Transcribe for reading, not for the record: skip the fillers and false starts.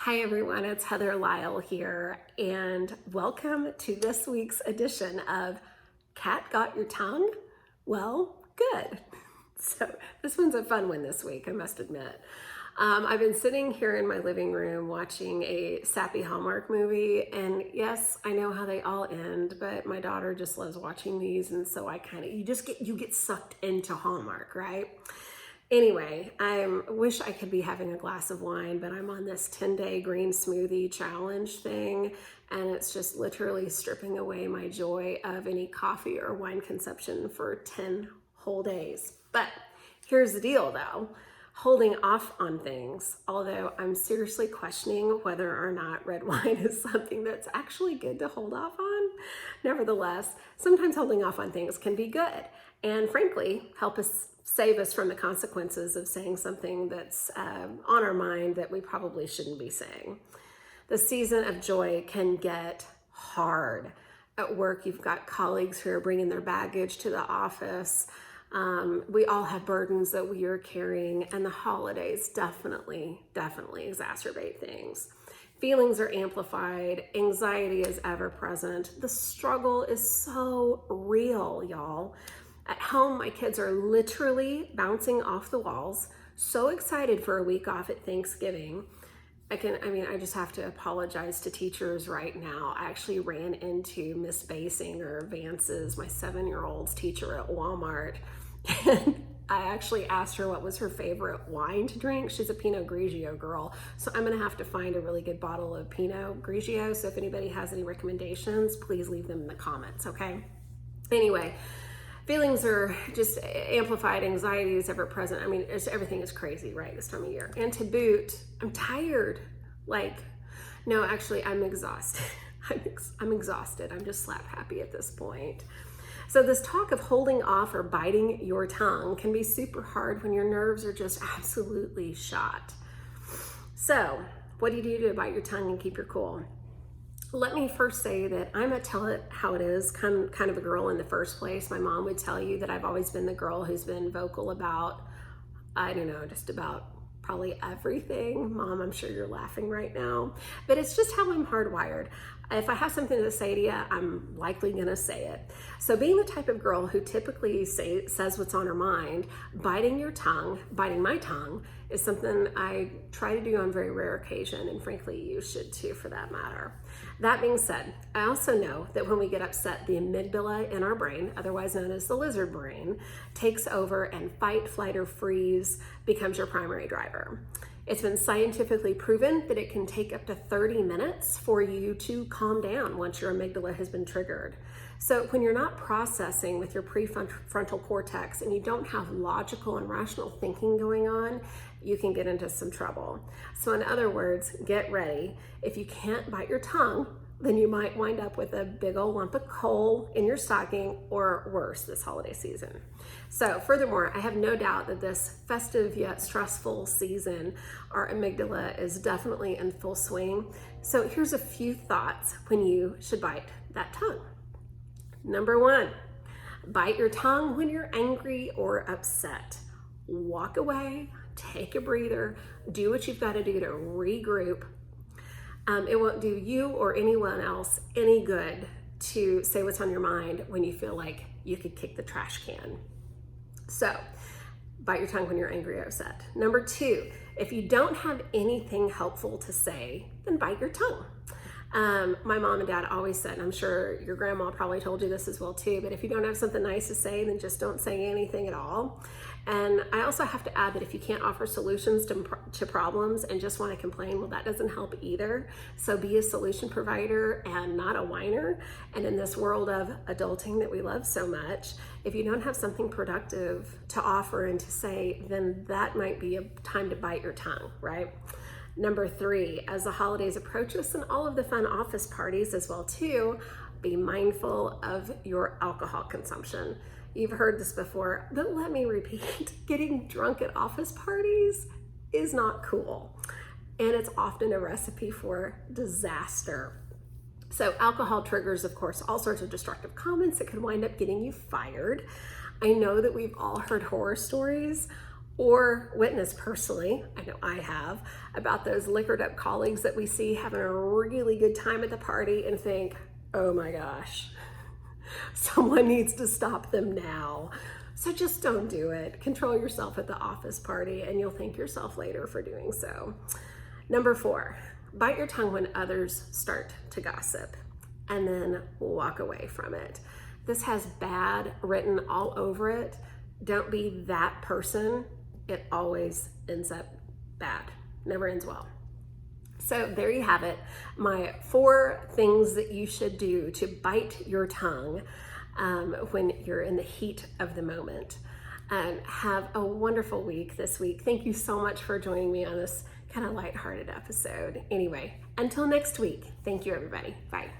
Hi everyone, it's Heather Lisle here, and welcome to this week's edition of Cat Got Your Tongue? Well, good. So this one's a fun one this week, I must admit. I've been sitting here in my living room watching a sappy Hallmark movie, and yes, I know how they all end, but my daughter just loves watching these, and so you get sucked into Hallmark, right? Anyway, I wish I could be having a glass of wine, but I'm on this 10-day green smoothie challenge thing, and it's just literally stripping away my joy of any coffee or wine consumption for 10 whole days. But here's the deal though, holding off on things, although I'm seriously questioning whether or not red wine is something that's actually good to hold off on. Nevertheless, sometimes holding off on things can be good and frankly save us from the consequences of saying something that's on our mind that we probably shouldn't be saying. The season of joy can get hard. At work, you've got colleagues who are bringing their baggage to the office. We all have burdens that we are carrying, and the holidays definitely exacerbate things. Feelings are amplified, anxiety is ever present. The struggle is so real, y'all. At home, my kids are literally bouncing off the walls, so excited for a week off at Thanksgiving. I just have to apologize to teachers right now. I actually ran into Miss Basinger, Vance's, my 7-year-old's teacher at Walmart. And I actually asked her what was her favorite wine to drink. She's a Pinot Grigio girl. So I'm gonna have to find a really good bottle of Pinot Grigio. So if anybody has any recommendations, please leave them in the comments, okay? Anyway, feelings are just amplified, anxiety is ever present. Everything is crazy, right, this time of year. And to boot, I'm tired. No, actually, I'm exhausted. I'm exhausted. I'm just slap happy at this point. So this talk of holding off or biting your tongue can be super hard when your nerves are just absolutely shot. So what do you do to bite your tongue and keep your cool? Let me first say that I'm a tell it how it is kind of a girl in the first place. My mom would tell you that I've always been the girl who's been vocal about, just about probably everything. Mom, I'm sure you're laughing right now, but it's just how I'm hardwired. If I have something to say to you, I'm likely gonna say it. So being the type of girl who typically says what's on her mind, biting my tongue is something I try to do on very rare occasion, and frankly, you should too for that matter. That being said, I also know that when we get upset, the amygdala in our brain, otherwise known as the lizard brain, takes over and fight, flight, or freeze becomes your primary driver. It's been scientifically proven that it can take up to 30 minutes for you to calm down once your amygdala has been triggered. So when you're not processing with your prefrontal cortex and you don't have logical and rational thinking going on, you can get into some trouble. So in other words, get ready. If you can't bite your tongue, then you might wind up with a big old lump of coal in your stocking, or worse this holiday season. So furthermore, I have no doubt that this festive yet stressful season, our amygdala is definitely in full swing. So here's a few thoughts when you should bite that tongue. Number 1, bite your tongue when you're angry or upset. Walk away, take a breather, do what you've got to do to regroup. It won't do you or anyone else any good to say what's on your mind when you feel like you could kick the trash can. So, bite your tongue when you're angry or upset. Number 2, if you don't have anything helpful to say, then bite your tongue. My mom and dad always said, and I'm sure your grandma probably told you this as well too, but if you don't have something nice to say, then just don't say anything at all. And I also have to add that if you can't offer solutions to problems and just want to complain, well, that doesn't help either. So be a solution provider and not a whiner. And in this world of adulting that we love so much, if you don't have something productive to offer and to say, then that might be a time to bite your tongue, right? Number 3, as the holidays approach us and all of the fun office parties as well too, be mindful of your alcohol consumption. You've heard this before, but let me repeat, getting drunk at office parties is not cool. And it's often a recipe for disaster. So alcohol triggers, of course, all sorts of destructive comments that could wind up getting you fired. I know that we've all heard horror stories. or witness personally, I know I have, about those liquored up colleagues that we see having a really good time at the party and think, oh my gosh, someone needs to stop them now. So just don't do it. Control yourself at the office party and you'll thank yourself later for doing so. Number 4, bite your tongue when others start to gossip and then walk away from it. This has bad written all over it. Don't be that person. It always ends up bad, never ends well. So there you have it, my 4 things that you should do to bite your tongue when you're in the heat of the moment. Have a wonderful week this week. Thank you so much for joining me on this kind of lighthearted episode. Anyway, until next week, thank you everybody. Bye.